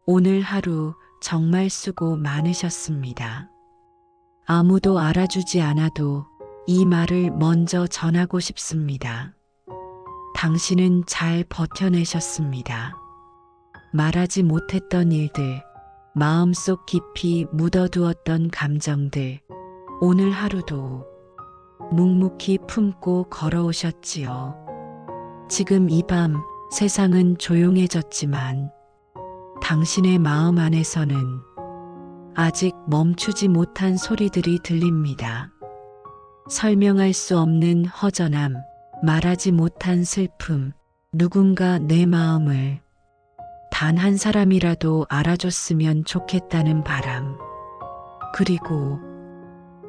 오늘 하루 정말 수고 많으셨습니다. 아무도 알아주지 않아도 이 말을 먼저 전하고 싶습니다. 당신은 잘 버텨내셨습니다. 말하지 못했던 일들, 마음속 깊이 묻어두었던 감정들, 오늘 하루도 묵묵히 품고 걸어오셨지요. 지금 이 밤 세상은 조용해졌지만 당신의 마음 안에서는 아직 멈추지 못한 소리들이 들립니다. 설명할 수 없는 허전함, 말하지 못한 슬픔, 누군가 내 마음을 단 한 사람이라도 알아줬으면 좋겠다는 바람, 그리고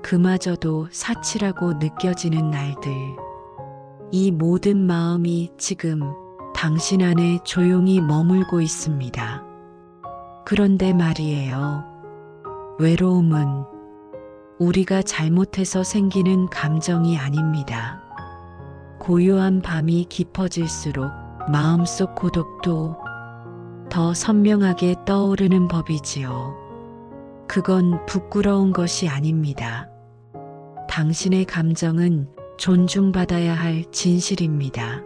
그마저도 사치라고 느껴지는 날들, 이 모든 마음이 지금 당신 안에 조용히 머물고 있습니다. 그런데 말이에요. 외로움은 우리가 잘못해서 생기는 감정이 아닙니다. 고요한 밤이 깊어질수록 마음속 고독도 더 선명하게 떠오르는 법이지요. 그건 부끄러운 것이 아닙니다. 당신의 감정은 존중받아야 할 진실입니다.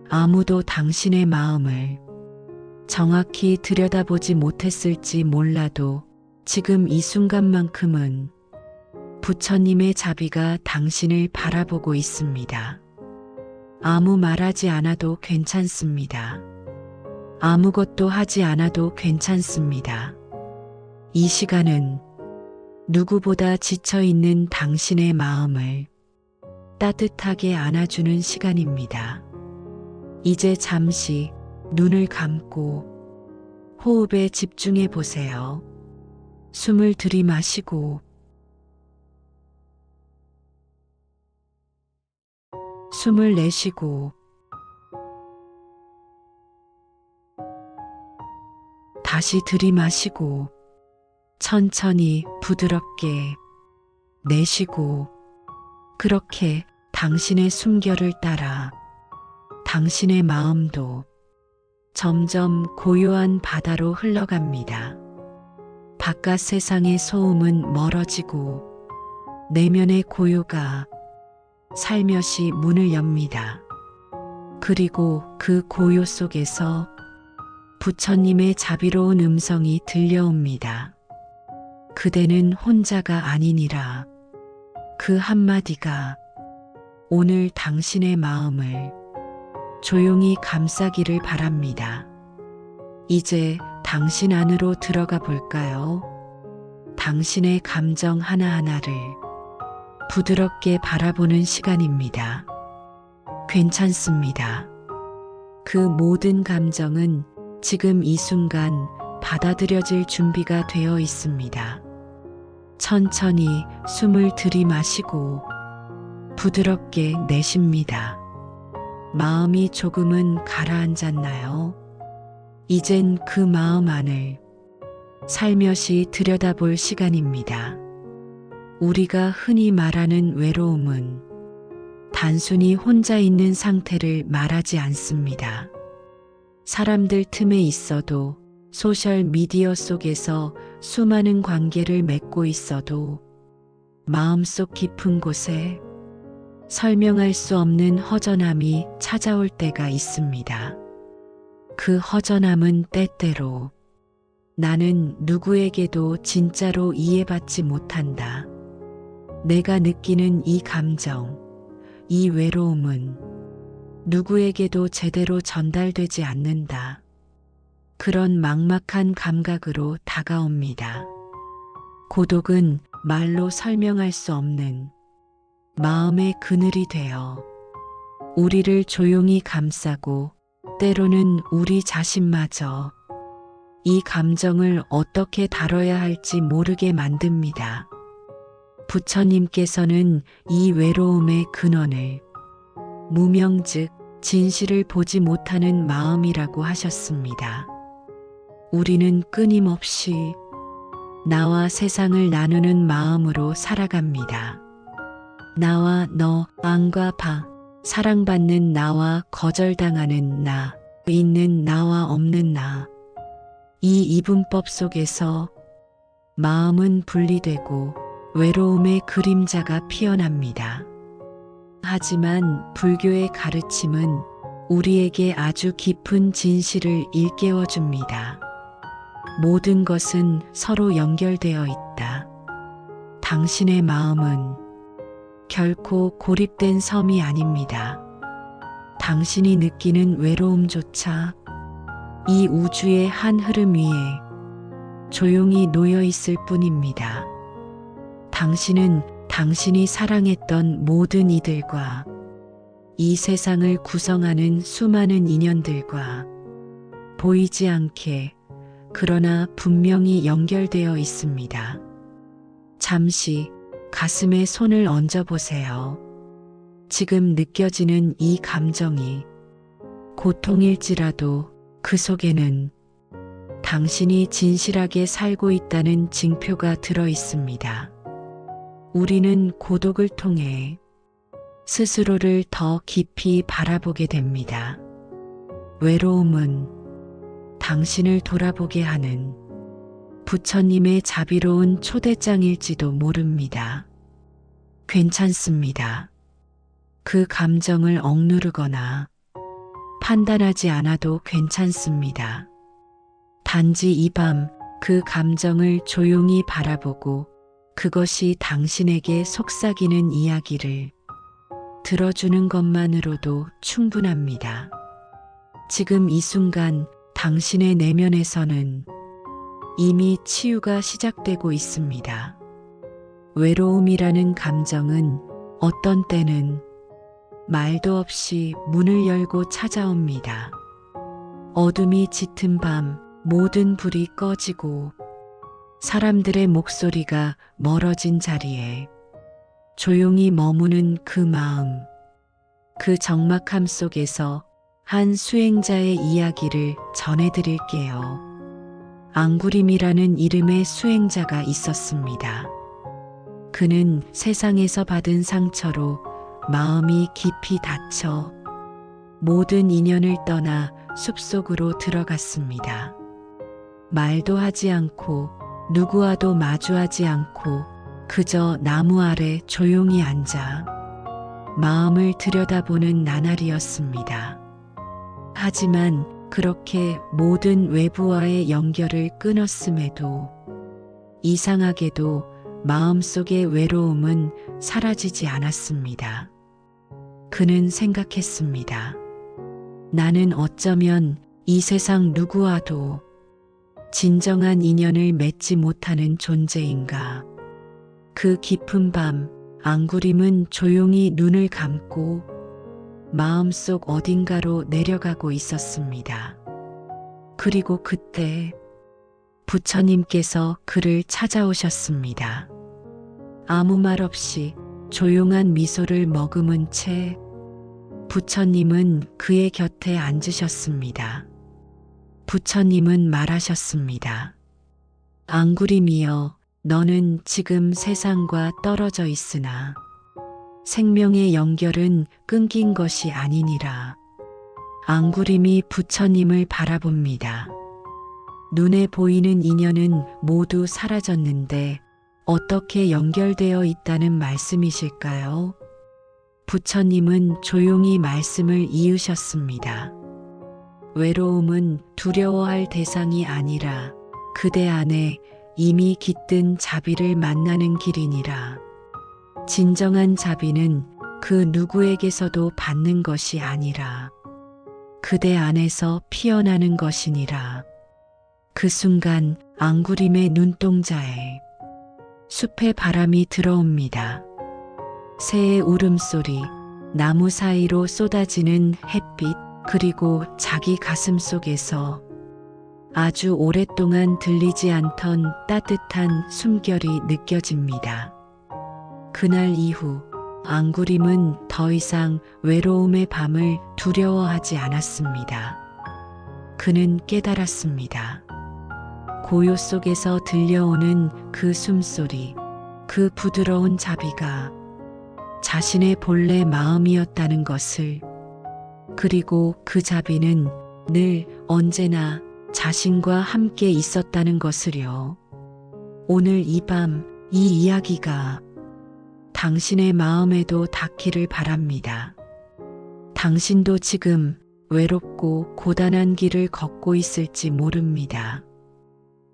아무도 당신의 마음을 정확히 들여다보지 못했을지 몰라도 지금 이 순간만큼은 부처님의 자비가 당신을 바라보고 있습니다. 아무 말하지 않아도 괜찮습니다. 아무것도 하지 않아도 괜찮습니다. 이 시간은 누구보다 지쳐있는 당신의 마음을 따뜻하게 안아주는 시간입니다. 이제 잠시 눈을 감고 호흡에 집중해 보세요. 숨을 들이마시고 숨을 내쉬고 다시 들이마시고 천천히 부드럽게 내쉬고, 그렇게 당신의 숨결을 따라 당신의 마음도 점점 고요한 바다로 흘러갑니다. 바깥 세상의 소음은 멀어지고 내면의 고요가 살며시 문을 엽니다. 그리고 그 고요 속에서 부처님의 자비로운 음성이 들려옵니다. 그대는 혼자가 아니니라. 그 한마디가 오늘 당신의 마음을 조용히 감싸기를 바랍니다. 이제 당신 안으로 들어가 볼까요? 당신의 감정 하나하나를 부드럽게 바라보는 시간입니다. 괜찮습니다. 그 모든 감정은 지금 이 순간 받아들여질 준비가 되어 있습니다. 천천히 숨을 들이마시고 부드럽게 내쉽니다. 마음이 조금은 가라앉았나요? 이젠 그 마음 안을 살며시 들여다볼 시간입니다. 우리가 흔히 말하는 외로움은 단순히 혼자 있는 상태를 말하지 않습니다. 사람들 틈에 있어도, 소셜 미디어 속에서 수많은 관계를 맺고 있어도, 마음속 깊은 곳에 설명할 수 없는 허전함이 찾아올 때가 있습니다. 그 허전함은 때때로 나는 누구에게도 진짜로 이해받지 못한다. 내가 느끼는 이 감정, 이 외로움은 누구에게도 제대로 전달되지 않는다. 그런 막막한 감각으로 다가옵니다. 고독은 말로 설명할 수 없는 마음의 그늘이 되어 우리를 조용히 감싸고, 때로는 우리 자신마저 이 감정을 어떻게 다뤄야 할지 모르게 만듭니다. 부처님께서는 이 외로움의 근원을 무명 즉 진실을 보지 못하는 마음이라고 하셨습니다. 우리는 끊임없이 나와 세상을 나누는 마음으로 살아갑니다. 나와 너, 앙과 바, 사랑받는 나와 거절당하는 나, 있는 나와 없는 나. 이 이분법 속에서 마음은 분리되고 외로움의 그림자가 피어납니다. 하지만 불교의 가르침은 우리에게 아주 깊은 진실을 일깨워 줍니다. 모든 것은 서로 연결되어 있다. 당신의 마음은 결코 고립된 섬이 아닙니다. 당신이 느끼는 외로움조차 이 우주의 한 흐름 위에 조용히 놓여 있을 뿐입니다. 당신은 당신이 사랑했던 모든 이들과 이 세상을 구성하는 수많은 인연들과 보이지 않게 그러나 분명히 연결되어 있습니다. 잠시 가슴에 손을 얹어 보세요. 지금 느껴지는 이 감정이 고통일지라도 그 속에는 당신이 진실하게 살고 있다는 징표가 들어 있습니다. 우리는 고독을 통해 스스로를 더 깊이 바라보게 됩니다. 외로움은 당신을 돌아보게 하는 부처님의 자비로운 초대장일지도 모릅니다. 괜찮습니다. 그 감정을 억누르거나 판단하지 않아도 괜찮습니다. 단지 이 밤 그 감정을 조용히 바라보고 그것이 당신에게 속삭이는 이야기를 들어주는 것만으로도 충분합니다. 지금 이 순간 당신의 내면에서는 이미 치유가 시작되고 있습니다. 외로움이라는 감정은 어떤 때는 말도 없이 문을 열고 찾아옵니다. 어둠이 짙은 밤 모든 불이 꺼지고 사람들의 목소리가 멀어진 자리에 조용히 머무는 그 마음, 그 적막함 속에서 한 수행자의 이야기를 전해드릴게요. 앙구림이라는 이름의 수행자가 있었습니다. 그는 세상에서 받은 상처로 마음이 깊이 다쳐 모든 인연을 떠나 숲속으로 들어갔습니다. 말도 하지 않고 누구와도 마주하지 않고 그저 나무 아래 조용히 앉아 마음을 들여다보는 나날이었습니다. 하지만 그렇게 모든 외부와의 연결을 끊었음에도 이상하게도 마음속의 외로움은 사라지지 않았습니다. 그는 생각했습니다. 나는 어쩌면 이 세상 누구와도 진정한 인연을 맺지 못하는 존재인가. 그 깊은 밤 앙구림은 조용히 눈을 감고 마음속 어딘가로 내려가고 있었습니다. 그리고 그때 부처님께서 그를 찾아오셨습니다. 아무 말 없이 조용한 미소를 머금은 채 부처님은 그의 곁에 앉으셨습니다. 부처님은 말하셨습니다. 앙구림이여, 너는 지금 세상과 떨어져 있으나 생명의 연결은 끊긴 것이 아니니라. 앙구림이 부처님을 바라봅니다. 눈에 보이는 인연은 모두 사라졌는데 어떻게 연결되어 있다는 말씀이실까요? 부처님은 조용히 말씀을 이으셨습니다. 외로움은 두려워할 대상이 아니라 그대 안에 이미 깃든 자비를 만나는 길이니라. 진정한 자비는 그 누구에게서도 받는 것이 아니라 그대 안에서 피어나는 것이니라. 그 순간 앙구림의 눈동자에 숲의 바람이 들어옵니다. 새의 울음소리, 나무 사이로 쏟아지는 햇빛, 그리고 자기 가슴 속에서 아주 오랫동안 들리지 않던 따뜻한 숨결이 느껴집니다. 그날 이후 앙구림은 더 이상 외로움의 밤을 두려워하지 않았습니다. 그는 깨달았습니다. 고요 속에서 들려오는 그 숨소리, 그 부드러운 자비가 자신의 본래 마음이었다는 것을, 그리고 그 자비는 늘 언제나 자신과 함께 있었다는 것을요. 오늘 이 밤 이 이야기가 당신의 마음에도 닿기를 바랍니다. 당신도 지금 외롭고 고단한 길을 걷고 있을지 모릅니다.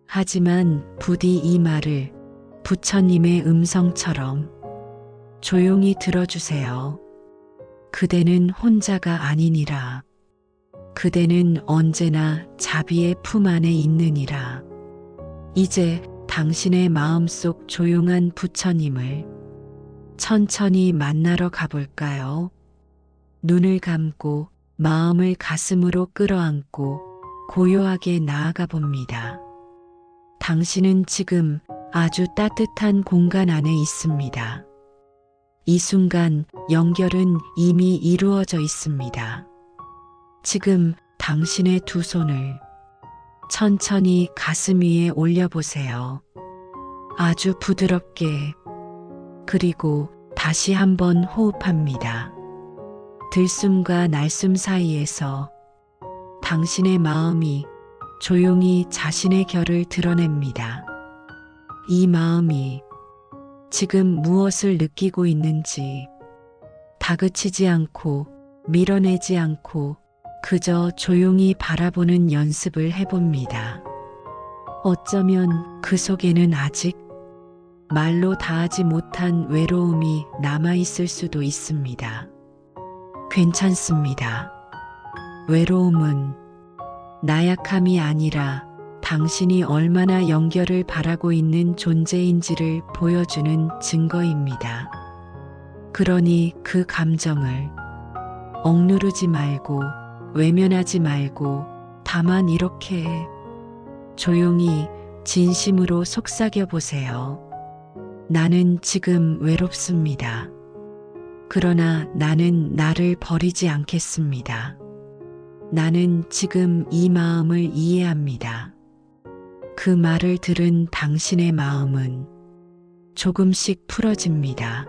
하지만 부디 이 말을 부처님의 음성처럼 조용히 들어주세요. 그대는 혼자가 아니니라. 그대는 언제나 자비의 품 안에 있느니라. 이제 당신의 마음속 조용한 부처님을 천천히 만나러 가볼까요? 눈을 감고 마음을 가슴으로 끌어안고 고요하게 나아가 봅니다. 당신은 지금 아주 따뜻한 공간 안에 있습니다. 이 순간 연결은 이미 이루어져 있습니다. 지금 당신의 두 손을 천천히 가슴 위에 올려보세요. 아주 부드럽게. 그리고 다시 한번 호흡합니다. 들숨과 날숨 사이에서 당신의 마음이 조용히 자신의 결을 드러냅니다. 이 마음이 지금 무엇을 느끼고 있는지 다그치지 않고 밀어내지 않고 그저 조용히 바라보는 연습을 해봅니다. 어쩌면 그 속에는 아직 말로 다하지 못한 외로움이 남아있을 수도 있습니다. 괜찮습니다. 외로움은 나약함이 아니라 당신이 얼마나 연결을 바라고 있는 존재인지를 보여주는 증거입니다. 그러니 그 감정을 억누르지 말고 외면하지 말고 다만 이렇게 조용히 진심으로 속삭여 보세요. 나는 지금 외롭습니다. 그러나 나는 나를 버리지 않겠습니다. 나는 지금 이 마음을 이해합니다. 그 말을 들은 당신의 마음은 조금씩 풀어집니다.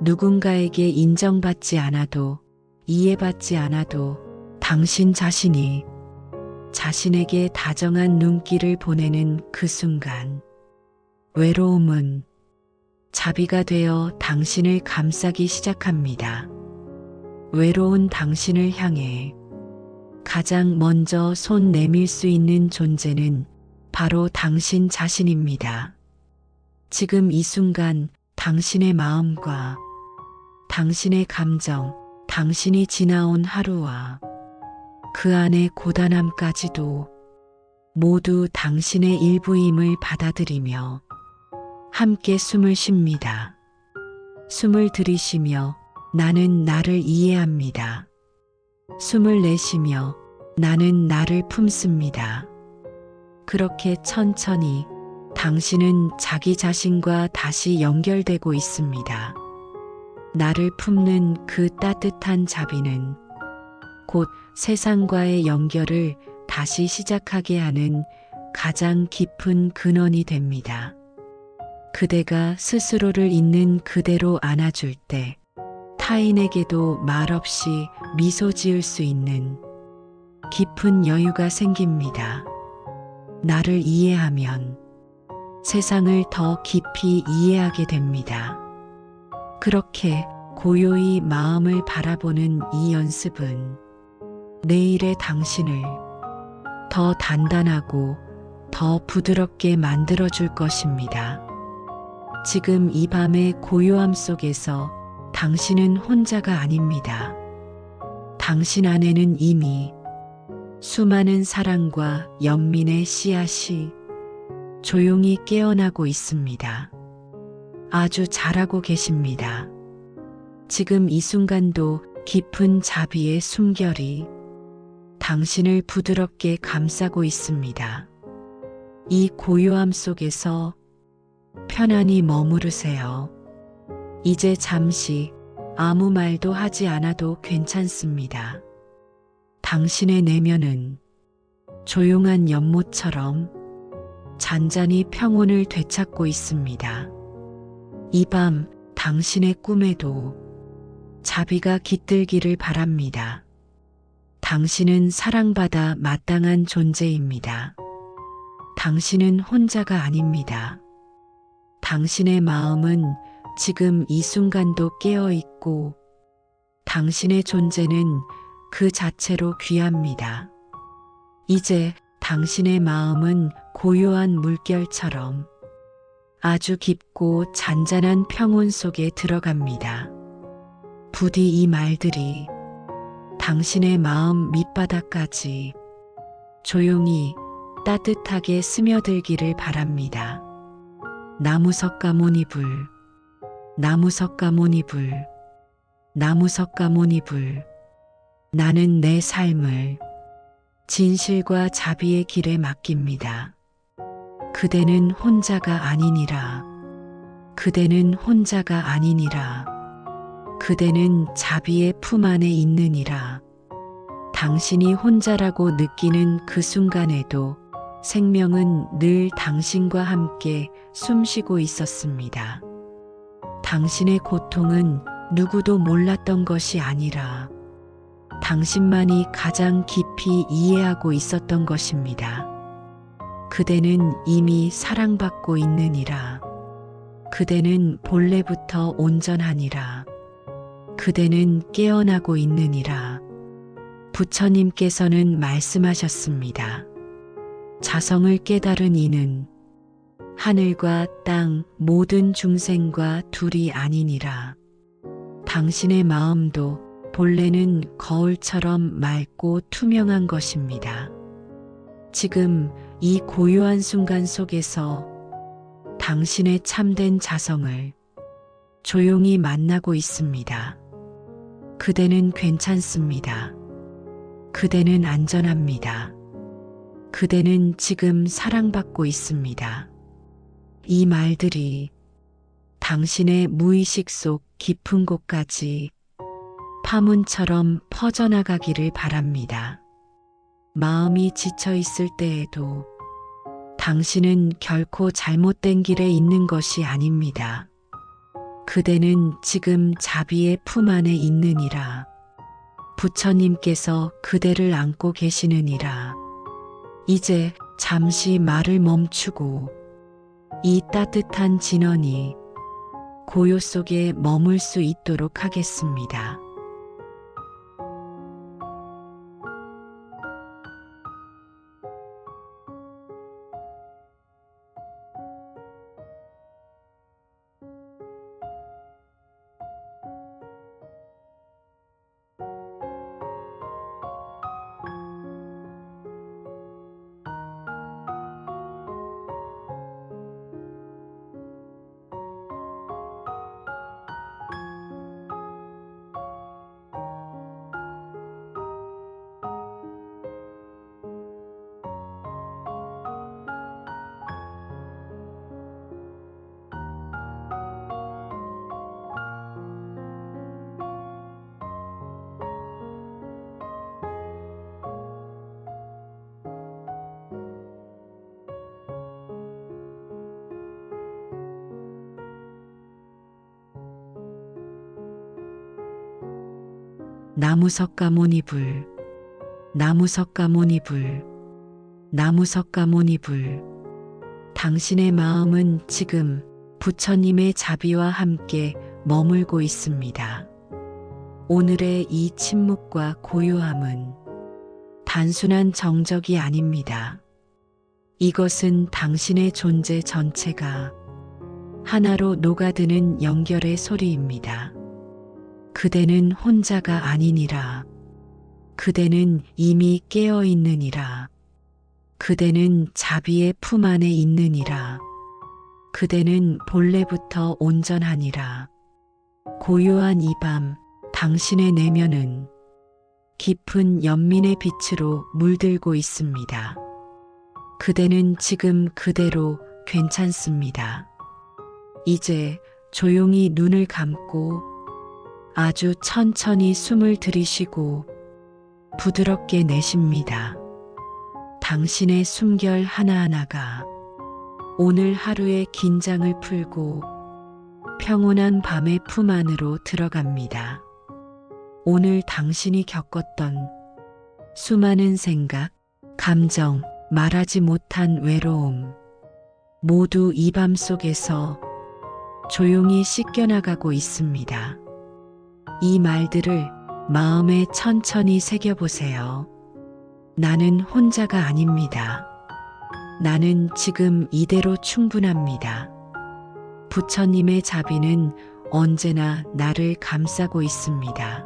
누군가에게 인정받지 않아도 이해받지 않아도 당신 자신이 자신에게 다정한 눈길을 보내는 그 순간 외로움은 자비가 되어 당신을 감싸기 시작합니다. 외로운 당신을 향해 가장 먼저 손 내밀 수 있는 존재는 바로 당신 자신입니다. 지금 이 순간 당신의 마음과 당신의 감정, 당신이 지나온 하루와 그 안의 고단함까지도 모두 당신의 일부임을 받아들이며 함께 숨을 쉽니다. 숨을 들이쉬며 나는 나를 이해합니다. 숨을 내쉬며 나는 나를 품습니다. 그렇게 천천히 당신은 자기 자신과 다시 연결되고 있습니다. 나를 품는 그 따뜻한 자비는 곧 세상과의 연결을 다시 시작하게 하는 가장 깊은 근원이 됩니다. 그대가 스스로를 있는 그대로 안아줄 때 타인에게도 말없이 미소 지을 수 있는 깊은 여유가 생깁니다. 나를 이해하면 세상을 더 깊이 이해하게 됩니다. 그렇게 고요히 마음을 바라보는 이 연습은 내일의 당신을 더 단단하고 더 부드럽게 만들어줄 것입니다. 지금 이 밤의 고요함 속에서 당신은 혼자가 아닙니다. 당신 안에는 이미 수많은 사랑과 연민의 씨앗이 조용히 깨어나고 있습니다. 아주 잘하고 계십니다. 지금 이 순간도 깊은 자비의 숨결이 당신을 부드럽게 감싸고 있습니다. 이 고요함 속에서 편안히 머무르세요. 이제 잠시 아무 말도 하지 않아도 괜찮습니다. 당신의 내면은 조용한 연못처럼 잔잔히 평온을 되찾고 있습니다. 이 밤 당신의 꿈에도 자비가 깃들기를 바랍니다. 당신은 사랑받아 마땅한 존재입니다. 당신은 혼자가 아닙니다. 당신의 마음은 지금 이 순간도 깨어 있고 당신의 존재는 그 자체로 귀합니다. 이제 당신의 마음은 고요한 물결처럼 아주 깊고 잔잔한 평온 속에 들어갑니다. 부디 이 말들이 당신의 마음 밑바닥까지 조용히 따뜻하게 스며들기를 바랍니다. 나무석가모니불, 나무석가모니불, 나무석가모니불. 나는 내 삶을 진실과 자비의 길에 맡깁니다. 그대는 혼자가 아니니라. 그대는 혼자가 아니니라. 그대는 자비의 품 안에 있느니라. 당신이 혼자라고 느끼는 그 순간에도 생명은 늘 당신과 함께 숨쉬고 있었습니다. 당신의 고통은 누구도 몰랐던 것이 아니라 당신만이 가장 깊이 이해하고 있었던 것입니다. 그대는 이미 사랑받고 있느니라. 그대는 본래부터 온전하니라. 그대는 깨어나고 있느니라. 부처님께서는 말씀하셨습니다. 자성을 깨달은 이는 하늘과 땅 모든 중생과 둘이 아니니라. 당신의 마음도 본래는 거울처럼 맑고 투명한 것입니다. 지금 이 고요한 순간 속에서 당신의 참된 자성을 조용히 만나고 있습니다. 그대는 괜찮습니다. 그대는 안전합니다. 그대는 지금 사랑받고 있습니다. 이 말들이 당신의 무의식 속 깊은 곳까지 파문처럼 퍼져나가기를 바랍니다. 마음이 지쳐 있을 때에도 당신은 결코 잘못된 길에 있는 것이 아닙니다. 그대는 지금 자비의 품 안에 있느니라. 부처님께서 그대를 안고 계시느니라. 이제 잠시 말을 멈추고 이 따뜻한 진원이 고요 속에 머물 수 있도록 하겠습니다. 나무석가모니불, 나무석가모니불, 나무석가모니불. 당신의 마음은 지금 부처님의 자비와 함께 머물고 있습니다. 오늘의 이 침묵과 고요함은 단순한 정적이 아닙니다. 이것은 당신의 존재 전체가 하나로 녹아드는 연결의 소리입니다. 그대는 혼자가 아니니라. 그대는 이미 깨어 있느니라. 그대는 자비의 품 안에 있느니라. 그대는 본래부터 온전하니라. 고요한 이 밤 당신의 내면은 깊은 연민의 빛으로 물들고 있습니다. 그대는 지금 그대로 괜찮습니다. 이제 조용히 눈을 감고 아주 천천히 숨을 들이쉬고 부드럽게 내쉽니다. 당신의 숨결 하나하나가 오늘 하루의 긴장을 풀고 평온한 밤의 품 안으로 들어갑니다. 오늘 당신이 겪었던 수많은 생각, 감정, 말하지 못한 외로움, 모두 이 밤 속에서 조용히 씻겨나가고 있습니다. 이 말들을 마음에 천천히 새겨보세요. 나는 혼자가 아닙니다. 나는 지금 이대로 충분합니다. 부처님의 자비는 언제나 나를 감싸고 있습니다.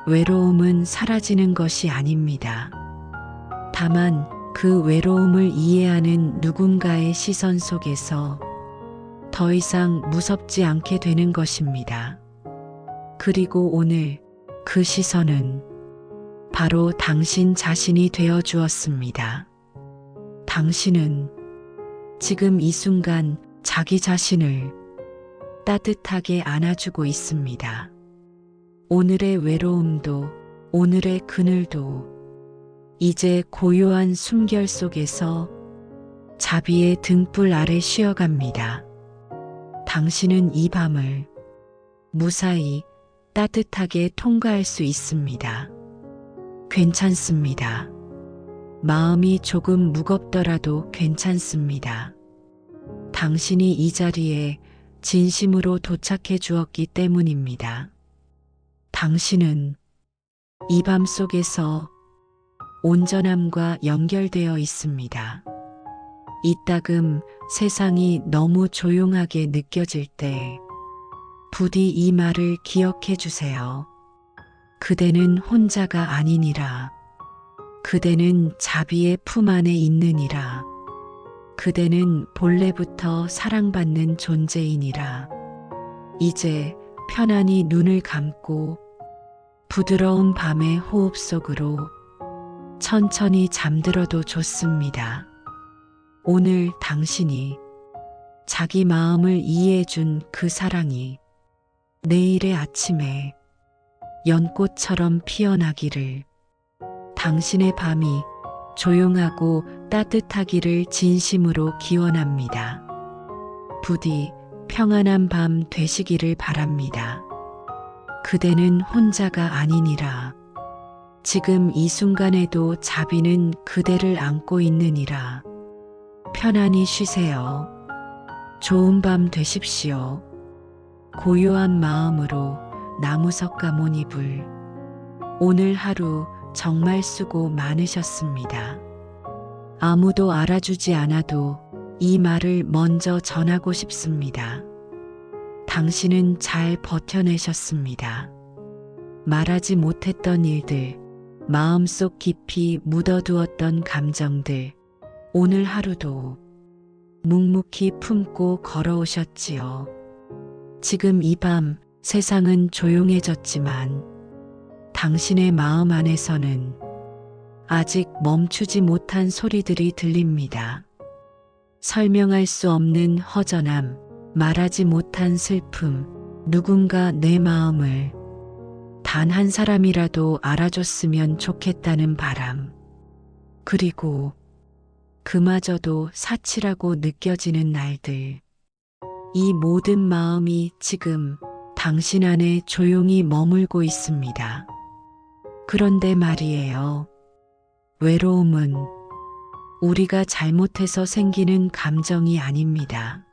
외로움은 사라지는 것이 아닙니다. 다만 그 외로움을 이해하는 누군가의 시선 속에서 더 이상 무섭지 않게 되는 것입니다. 그리고 오늘 그 시선은 바로 당신 자신이 되어 주었습니다. 당신은 지금 이 순간 자기 자신을 따뜻하게 안아주고 있습니다. 오늘의 외로움도, 오늘의 그늘도 이제 고요한 숨결 속에서 자비의 등불 아래 쉬어갑니다. 당신은 이 밤을 무사히 따뜻하게 통과할 수 있습니다. 괜찮습니다. 마음이 조금 무겁더라도 괜찮습니다. 당신이 이 자리에 진심으로 도착해 주었기 때문입니다. 당신은 이 밤 속에서 온전함과 연결되어 있습니다. 이따금 세상이 너무 조용하게 느껴질 때 부디 이 말을 기억해 주세요. 그대는 혼자가 아니니라. 그대는 자비의 품 안에 있느니라. 그대는 본래부터 사랑받는 존재이니라. 이제 편안히 눈을 감고 부드러운 밤의 호흡 속으로 천천히 잠들어도 좋습니다. 오늘 당신이 자기 마음을 이해해 준 그 사랑이 내일의 아침에 연꽃처럼 피어나기를, 당신의 밤이 조용하고 따뜻하기를 진심으로 기원합니다. 부디 평안한 밤 되시기를 바랍니다. 그대는 혼자가 아니니라. 지금 이 순간에도 자비는 그대를 안고 있느니라. 편안히 쉬세요. 좋은 밤 되십시오. 고요한 마음으로 나무석가 모니불. 오늘 하루 정말 수고 많으셨습니다. 아무도 알아주지 않아도 이 말을 먼저 전하고 싶습니다. 당신은 잘 버텨내셨습니다. 말하지 못했던 일들, 마음속 깊이 묻어두었던 감정들, 오늘 하루도 묵묵히 품고 걸어오셨지요. 지금 이 밤 세상은 조용해졌지만 당신의 마음 안에서는 아직 멈추지 못한 소리들이 들립니다. 설명할 수 없는 허전함, 말하지 못한 슬픔, 누군가 내 마음을 단 한 사람이라도 알아줬으면 좋겠다는 바람, 그리고 그마저도 사치라고 느껴지는 날들. 이 모든 마음이 지금 당신 안에 조용히 머물고 있습니다. 그런데 말이에요. 외로움은 우리가 잘못해서 생기는 감정이 아닙니다.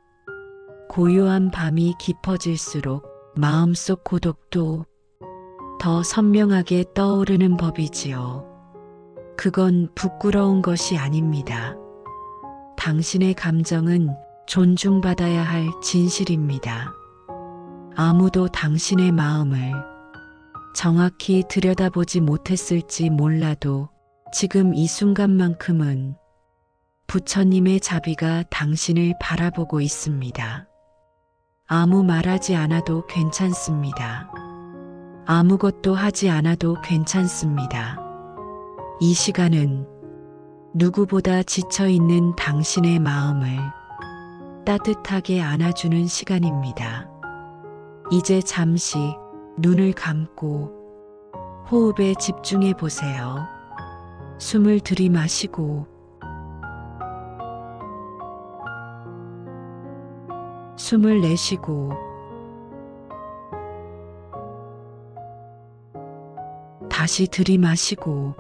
고요한 밤이 깊어질수록 마음속 고독도 더 선명하게 떠오르는 법이지요. 그건 부끄러운 것이 아닙니다. 당신의 감정은 존중받아야 할 진실입니다. 아무도 당신의 마음을 정확히 들여다보지 못했을지 몰라도 지금 이 순간만큼은 부처님의 자비가 당신을 바라보고 있습니다. 아무 말하지 않아도 괜찮습니다. 아무것도 하지 않아도 괜찮습니다. 이 시간은 누구보다 지쳐있는 당신의 마음을 따뜻하게 안아주는 시간입니다. 이제 잠시 눈을 감고 호흡에 집중해 보세요. 숨을 들이마시고 숨을 내쉬고 다시 들이마시고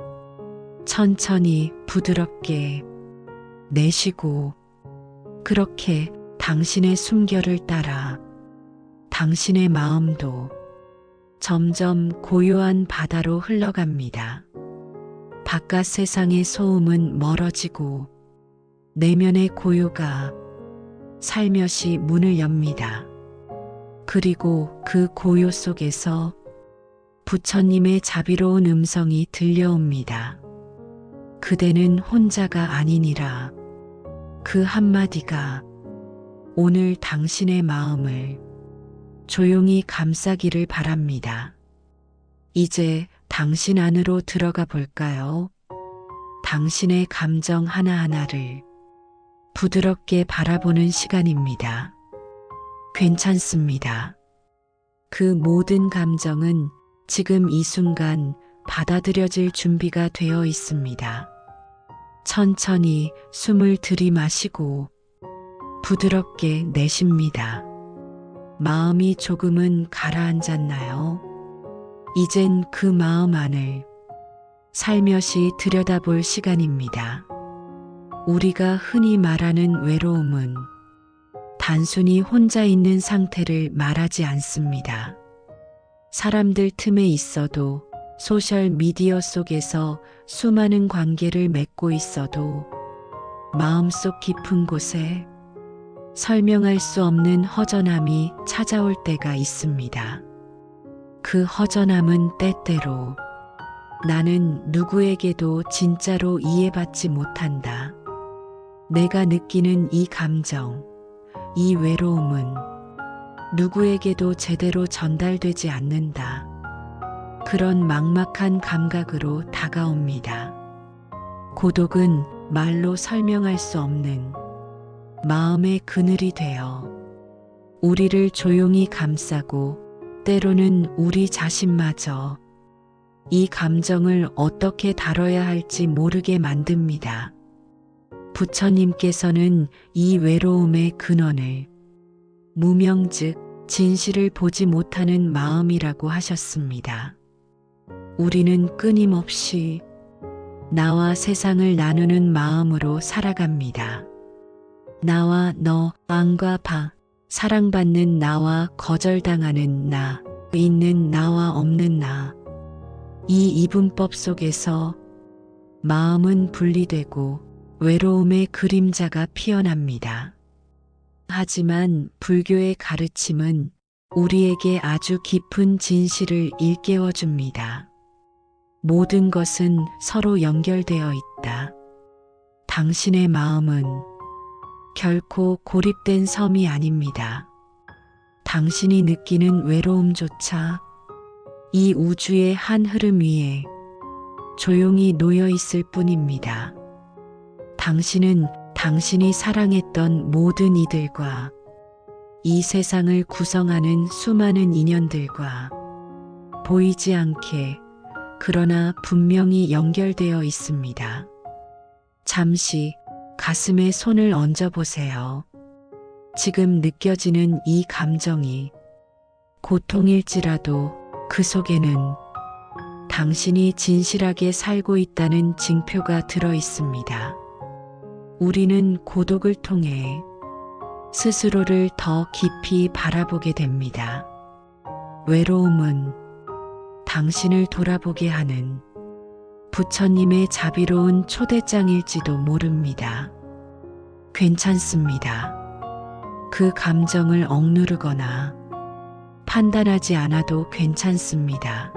천천히 부드럽게 내쉬고 그렇게 당신의 숨결을 따라 당신의 마음도 점점 고요한 바다로 흘러갑니다. 바깥 세상의 소음은 멀어지고 내면의 고요가 살며시 문을 엽니다. 그리고 그 고요 속에서 부처님의 자비로운 음성이 들려옵니다. 그대는 혼자가 아니니라. 그 한마디가 오늘 당신의 마음을 조용히 감싸기를 바랍니다. 이제 당신 안으로 들어가 볼까요? 당신의 감정 하나하나를 부드럽게 바라보는 시간입니다. 괜찮습니다. 그 모든 감정은 지금 이 순간 받아들여질 준비가 되어 있습니다. 천천히 숨을 들이마시고 부드럽게 내쉽니다. 마음이 조금은 가라앉았나요? 이젠 그 마음 안을 살며시 들여다볼 시간입니다. 우리가 흔히 말하는 외로움은 단순히 혼자 있는 상태를 말하지 않습니다. 사람들 틈에 있어도 소셜 미디어 속에서 수많은 관계를 맺고 있어도 마음속 깊은 곳에 설명할 수 없는 허전함이 찾아올 때가 있습니다. 그 허전함은 때때로 나는 누구에게도 진짜로 이해받지 못한다. 내가 느끼는 이 감정, 이 외로움은 누구에게도 제대로 전달되지 않는다. 그런 막막한 감각으로 다가옵니다. 고독은 말로 설명할 수 없는 마음의 그늘이 되어 우리를 조용히 감싸고 때로는 우리 자신마저 이 감정을 어떻게 다뤄야 할지 모르게 만듭니다. 부처님께서는 이 외로움의 근원을 무명 즉 진실을 보지 못하는 마음이라고 하셨습니다. 우리는 끊임없이 나와 세상을 나누는 마음으로 살아갑니다. 나와 너, 왕과 바, 사랑받는 나와 거절당하는 나, 있는 나와 없는 나. 이 이분법 속에서 마음은 분리되고 외로움의 그림자가 피어납니다. 하지만 불교의 가르침은 우리에게 아주 깊은 진실을 일깨워 줍니다. 모든 것은 서로 연결되어 있다. 당신의 마음은 결코 고립된 섬이 아닙니다. 당신이 느끼는 외로움조차 이 우주의 한 흐름 위에 조용히 놓여 있을 뿐입니다. 당신은 당신이 사랑했던 모든 이들과 이 세상을 구성하는 수많은 인연들과 보이지 않게 그러나 분명히 연결되어 있습니다. 잠시 가슴에 손을 얹어 보세요. 지금 느껴지는 이 감정이 고통일지라도 그 속에는 당신이 진실하게 살고 있다는 징표가 들어 있습니다. 우리는 고독을 통해 스스로를 더 깊이 바라보게 됩니다. 외로움은 당신을 돌아보게 하는 부처님의 자비로운 초대장일지도 모릅니다. 괜찮습니다. 그 감정을 억누르거나 판단하지 않아도 괜찮습니다.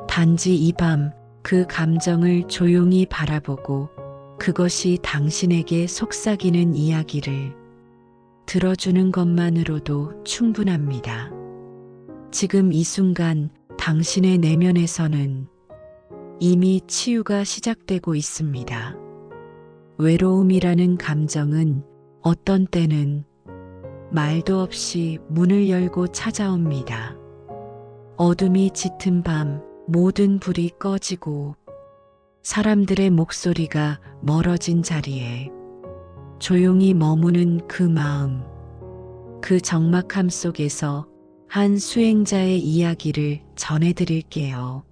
단지 이 밤 그 감정을 조용히 바라보고 그것이 당신에게 속삭이는 이야기를 들어주는 것만으로도 충분합니다. 지금 이 순간 당신의 내면에서는 이미 치유가 시작되고 있습니다. 외로움이라는 감정은 어떤 때는 말도 없이 문을 열고 찾아옵니다. 어둠이 짙은 밤 모든 불이 꺼지고 사람들의 목소리가 멀어진 자리에 조용히 머무는 그 마음, 그 적막함 속에서 한 수행자의 이야기를 전해드릴게요.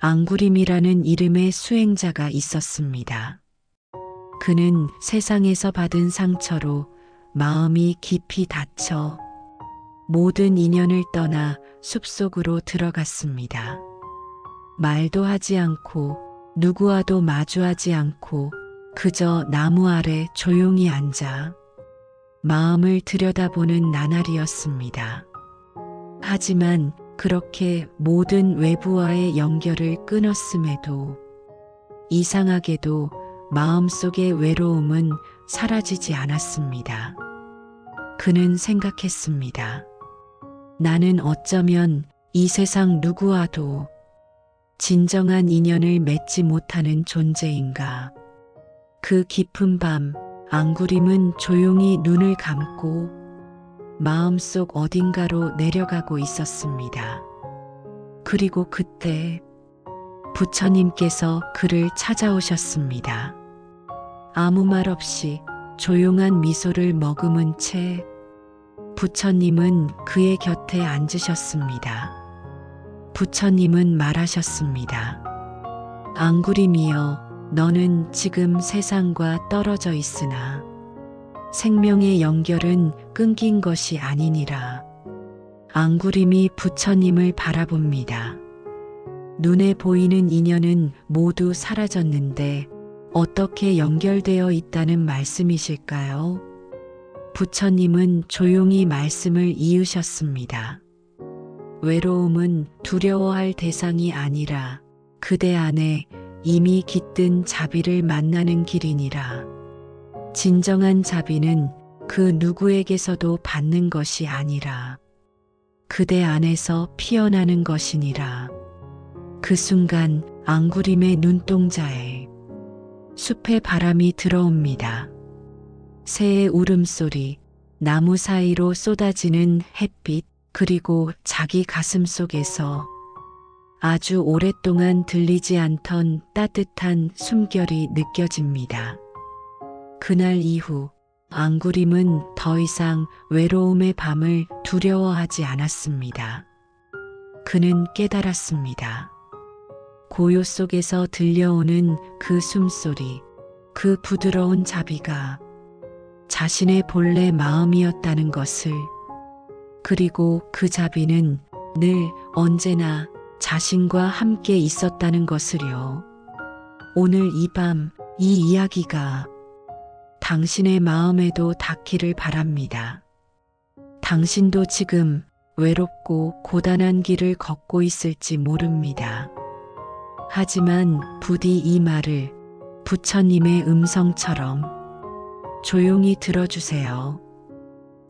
앙구림이라는 이름의 수행자가 있었습니다. 그는 세상에서 받은 상처로 마음이 깊이 다쳐 모든 인연을 떠나 숲속으로 들어갔습니다. 말도 하지 않고 누구와도 마주하지 않고 그저 나무 아래 조용히 앉아 마음을 들여다보는 나날이었습니다. 하지만 그렇게 모든 외부와의 연결을 끊었음에도 이상하게도 마음속의 외로움은 사라지지 않았습니다. 그는 생각했습니다. 나는 어쩌면 이 세상 누구와도 진정한 인연을 맺지 못하는 존재인가. 그 깊은 밤, 앙구림은 조용히 눈을 감고 마음속 어딘가로 내려가고 있었습니다. 그리고 그때 부처님께서 그를 찾아오셨습니다. 아무 말 없이 조용한 미소를 머금은 채 부처님은 그의 곁에 앉으셨습니다. 부처님은 말하셨습니다. 앙구림이여, 너는 지금 세상과 떨어져 있으나 생명의 연결은 끊긴 것이 아니니라. 앙구림이 부처님을 바라봅니다. 눈에 보이는 인연은 모두 사라졌는데 어떻게 연결되어 있다는 말씀이실까요? 부처님은 조용히 말씀을 이으셨습니다. 외로움은 두려워할 대상이 아니라 그대 안에 이미 깃든 자비를 만나는 길이니라. 진정한 자비는 그 누구에게서도 받는 것이 아니라 그대 안에서 피어나는 것이니라. 그 순간 앙구림의 눈동자에 숲의 바람이 들어옵니다. 새의 울음소리, 나무 사이로 쏟아지는 햇빛, 그리고 자기 가슴 속에서 아주 오랫동안 들리지 않던 따뜻한 숨결이 느껴집니다. 그날 이후 앙구림은 더 이상 외로움의 밤을 두려워하지 않았습니다. 그는 깨달았습니다. 고요 속에서 들려오는 그 숨소리, 그 부드러운 자비가 자신의 본래 마음이었다는 것을, 그리고 그 자비는 늘 언제나 자신과 함께 있었다는 것을요. 오늘 이 밤 이 이야기가 당신의 마음에도 닿기를 바랍니다. 당신도 지금 외롭고 고단한 길을 걷고 있을지 모릅니다. 하지만 부디 이 말을 부처님의 음성처럼 조용히 들어주세요.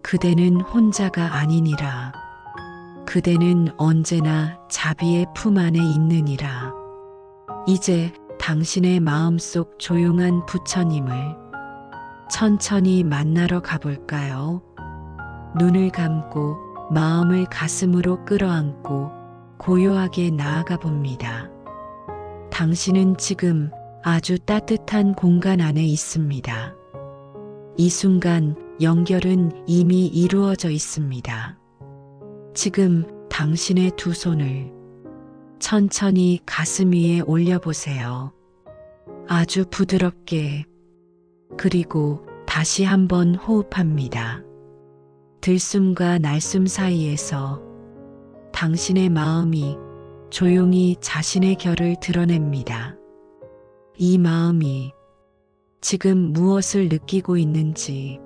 그대는 혼자가 아니니라. 그대는 언제나 자비의 품 안에 있느니라. 이제 당신의 마음속 조용한 부처님을 천천히 만나러 가볼까요? 눈을 감고 마음을 가슴으로 끌어안고 고요하게 나아가 봅니다. 당신은 지금 아주 따뜻한 공간 안에 있습니다. 이 순간 연결은 이미 이루어져 있습니다. 지금 당신의 두 손을 천천히 가슴 위에 올려보세요. 아주 부드럽게. 그리고 다시 한번 호흡합니다. 들숨과 날숨 사이에서 당신의 마음이 조용히 자신의 결을 드러냅니다. 이 마음이 지금 무엇을 느끼고 있는지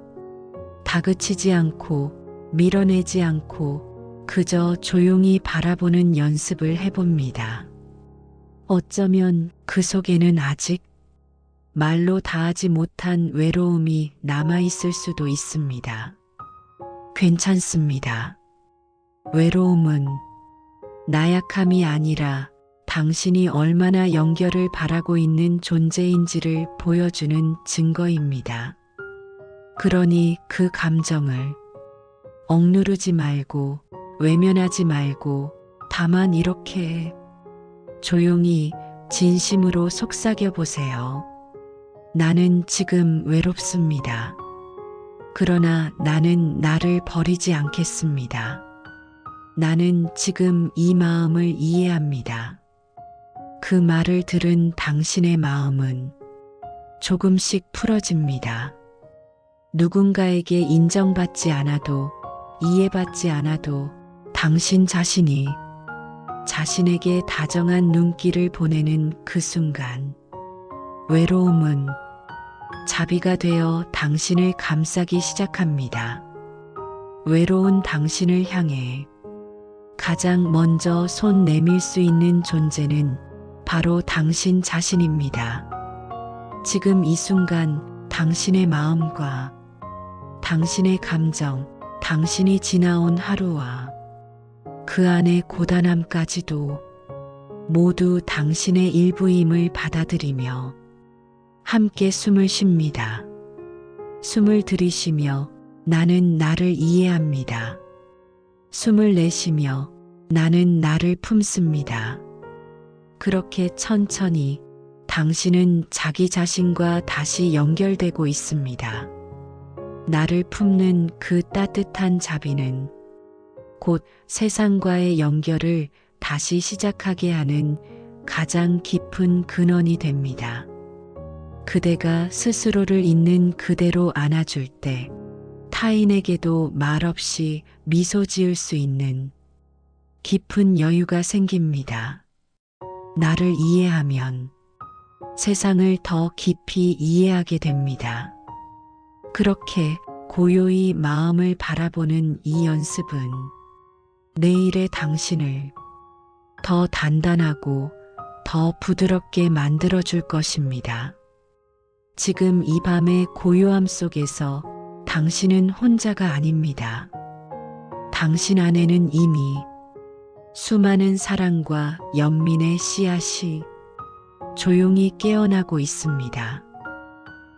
다그치지 않고 밀어내지 않고 그저 조용히 바라보는 연습을 해봅니다. 어쩌면 그 속에는 아직 말로 다하지 못한 외로움이 남아있을 수도 있습니다. 괜찮습니다. 외로움은 나약함이 아니라 당신이 얼마나 연결을 바라고 있는 존재인지를 보여주는 증거입니다. 그러니 그 감정을 억누르지 말고 외면하지 말고 다만 이렇게 조용히 진심으로 속삭여 보세요. 나는 지금 외롭습니다. 그러나 나는 나를 버리지 않겠습니다. 나는 지금 이 마음을 이해합니다. 그 말을 들은 당신의 마음은 조금씩 풀어집니다. 누군가에게 인정받지 않아도, 이해받지 않아도 당신 자신이 자신에게 다정한 눈길을 보내는 그 순간, 외로움은 자비가 되어 당신을 감싸기 시작합니다. 외로운 당신을 향해 가장 먼저 손 내밀 수 있는 존재는 바로 당신 자신입니다. 지금 이 순간 당신의 마음과 당신의 감정, 당신이 지나온 하루와 그 안의 고단함까지도 모두 당신의 일부임을 받아들이며 함께 숨을 쉽니다. 숨을 들이쉬며 나는 나를 이해합니다. 숨을 내쉬며 나는 나를 품습니다. 그렇게 천천히 당신은 자기 자신과 다시 연결되고 있습니다. 나를 품는 그 따뜻한 자비는 곧 세상과의 연결을 다시 시작하게 하는 가장 깊은 근원이 됩니다. 그대가 스스로를 있는 그대로 안아줄 때 타인에게도 말없이 미소 지을 수 있는 깊은 여유가 생깁니다. 나를 이해하면 세상을 더 깊이 이해하게 됩니다. 그렇게 고요히 마음을 바라보는 이 연습은 내일의 당신을 더 단단하고 더 부드럽게 만들어줄 것입니다. 지금 이 밤의 고요함 속에서 당신은 혼자가 아닙니다. 당신 안에는 이미 수많은 사랑과 연민의 씨앗이 조용히 깨어나고 있습니다.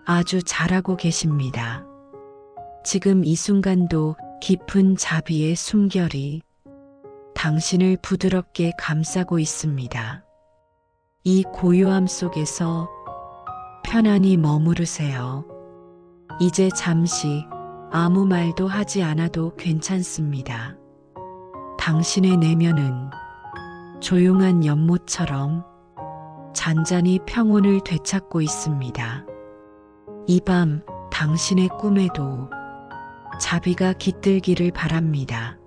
아주 잘하고 계십니다. 지금 이 순간도 깊은 자비의 숨결이 당신을 부드럽게 감싸고 있습니다. 이 고요함 속에서 편안히 머무르세요. 이제 잠시 아무 말도 하지 않아도 괜찮습니다. 당신의 내면은 조용한 연못처럼 잔잔히 평온을 되찾고 있습니다. 이 밤 당신의 꿈에도 자비가 깃들기를 바랍니다.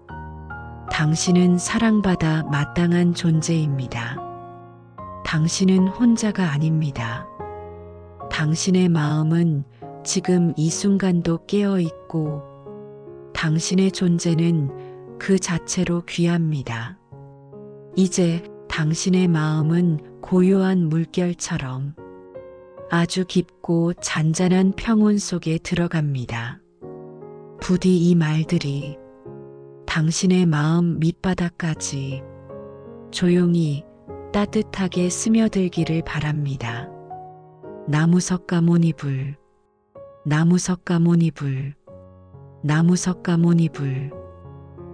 당신은 사랑받아 마땅한 존재입니다. 당신은 혼자가 아닙니다. 당신의 마음은 지금 이 순간도 깨어 있고 당신의 존재는 그 자체로 귀합니다. 이제 당신의 마음은 고요한 물결처럼 아주 깊고 잔잔한 평온 속에 들어갑니다. 부디 이 말들이 당신의 마음 밑바닥까지 조용히 따뜻하게 스며들기를 바랍니다. 나무석가모니불, 나무석가모니불, 나무석가모니불.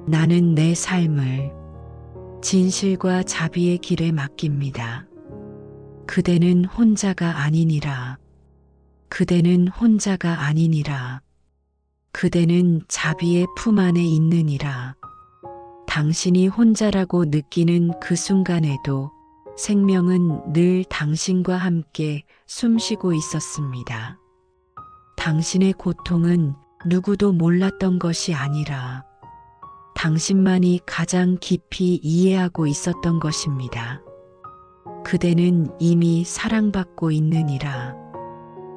나는 내 삶을 진실과 자비의 길에 맡깁니다. 그대는 혼자가 아니니라. 그대는 혼자가 아니니라. 그대는 자비의 품 안에 있느니라. 당신이 혼자라고 느끼는 그 순간에도 생명은 늘 당신과 함께 숨쉬고 있었습니다. 당신의 고통은 누구도 몰랐던 것이 아니라 당신만이 가장 깊이 이해하고 있었던 것입니다. 그대는 이미 사랑받고 있느니라.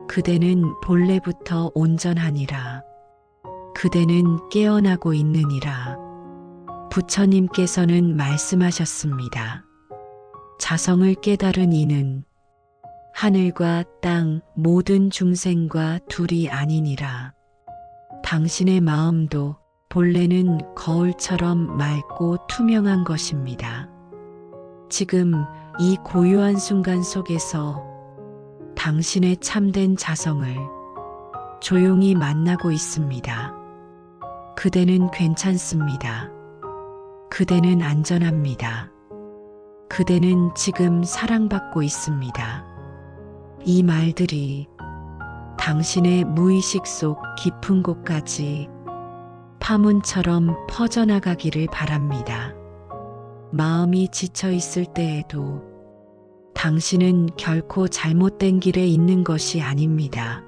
그대는 본래부터 온전하니라. 그대는 깨어나고 있느니라. 부처님께서는 말씀하셨습니다. 자성을 깨달은 이는 하늘과 땅 모든 중생과 둘이 아니니라. 당신의 마음도 본래는 거울처럼 맑고 투명한 것입니다. 지금 이 고요한 순간 속에서 당신의 참된 자성을 조용히 만나고 있습니다. 그대는 괜찮습니다. 그대는 안전합니다. 그대는 지금 사랑받고 있습니다. 이 말들이 당신의 무의식 속 깊은 곳까지 파문처럼 퍼져나가기를 바랍니다. 마음이 지쳐 있을 때에도 당신은 결코 잘못된 길에 있는 것이 아닙니다.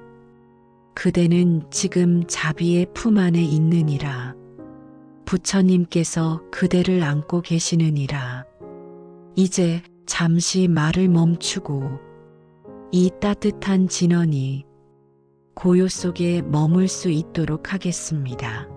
그대는 지금 자비의 품 안에 있느니라. 부처님께서 그대를 안고 계시느니라. 이제 잠시 말을 멈추고 이 따뜻한 진원이 고요 속에 머물 수 있도록 하겠습니다.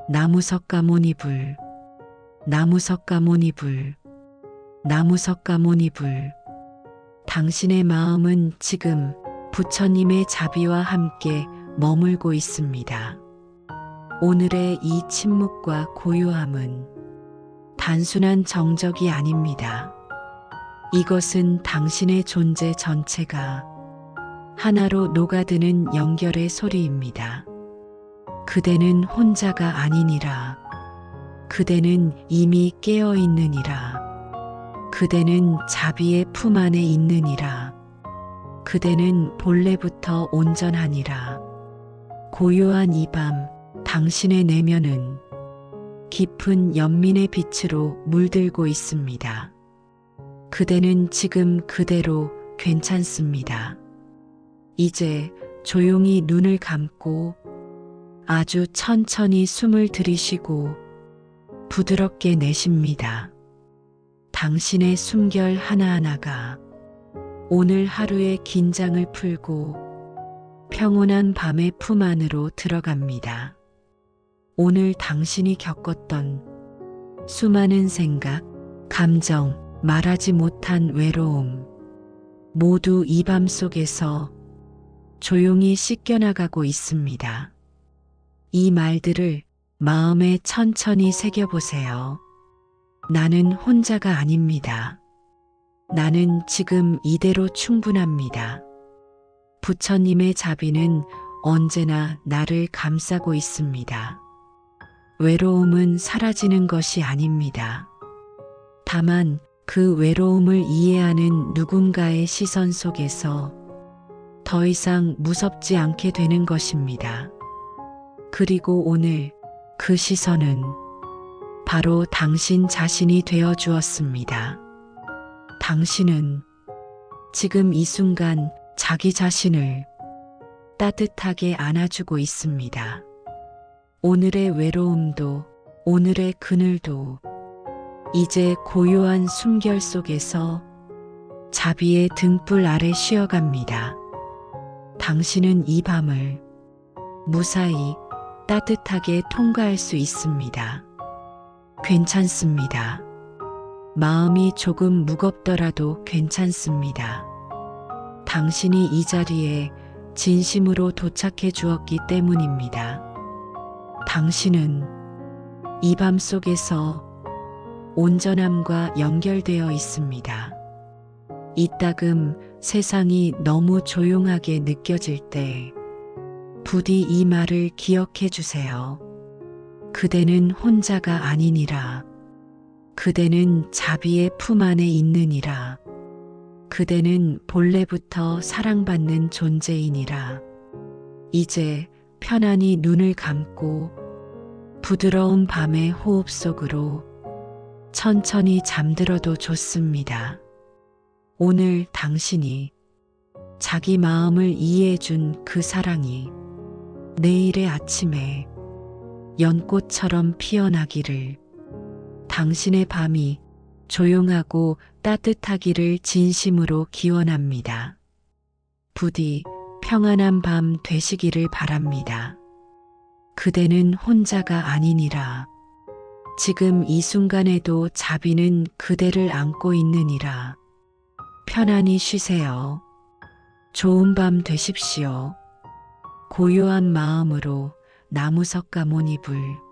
나무석가모니불, 나무석가모니불, 나무석가모니불. 당신의 마음은 지금 부처님의 자비와 함께 머물고 있습니다. 오늘의 이 침묵과 고요함은 단순한 정적이 아닙니다. 이것은 당신의 존재 전체가 하나로 녹아드는 연결의 소리입니다. 그대는 혼자가 아니니라. 그대는 이미 깨어 있느니라. 그대는 자비의 품 안에 있느니라. 그대는 본래부터 온전하니라. 고요한 이 밤, 당신의 내면은 깊은 연민의 빛으로 물들고 있습니다. 그대는 지금 그대로 괜찮습니다. 이제 조용히 눈을 감고 아주 천천히 숨을 들이쉬고 부드럽게 내쉽니다. 당신의 숨결 하나하나가 오늘 하루의 긴장을 풀고 평온한 밤의 품 안으로 들어갑니다. 오늘 당신이 겪었던 수많은 생각, 감정, 말하지 못한 외로움, 모두 이 밤 속에서 조용히 씻겨나가고 있습니다. 이 말들을 마음에 천천히 새겨보세요. 나는 혼자가 아닙니다. 나는 지금 이대로 충분합니다. 부처님의 자비는 언제나 나를 감싸고 있습니다. 외로움은 사라지는 것이 아닙니다. 다만 그 외로움을 이해하는 누군가의 시선 속에서 더 이상 무섭지 않게 되는 것입니다. 그리고 오늘 그 시선은 바로 당신 자신이 되어 주었습니다. 당신은 지금 이 순간 자기 자신을 따뜻하게 안아주고 있습니다. 오늘의 외로움도, 오늘의 그늘도 이제 고요한 숨결 속에서 자비의 등불 아래 쉬어갑니다. 당신은 이 밤을 무사히 따뜻하게 통과할 수 있습니다. 괜찮습니다. 마음이 조금 무겁더라도 괜찮습니다. 당신이 이 자리에 진심으로 도착해 주었기 때문입니다. 당신은 이 밤 속에서 온전함과 연결되어 있습니다. 이따금 세상이 너무 조용하게 느껴질 때 부디 이 말을 기억해 주세요. 그대는 혼자가 아니니라. 그대는 자비의 품 안에 있느니라. 그대는 본래부터 사랑받는 존재이니라. 이제 편안히 눈을 감고 부드러운 밤의 호흡 속으로 천천히 잠들어도 좋습니다. 오늘 당신이 자기 마음을 이해해 준 그 사랑이 내일의 아침에 연꽃처럼 피어나기를, 당신의 밤이 조용하고 따뜻하기를 진심으로 기원합니다. 부디 평안한 밤 되시기를 바랍니다. 그대는 혼자가 아니니라. 지금 이 순간에도 자비는 그대를 안고 있느니라. 편안히 쉬세요. 좋은 밤 되십시오. 고요한 마음으로 나무석 가모니불.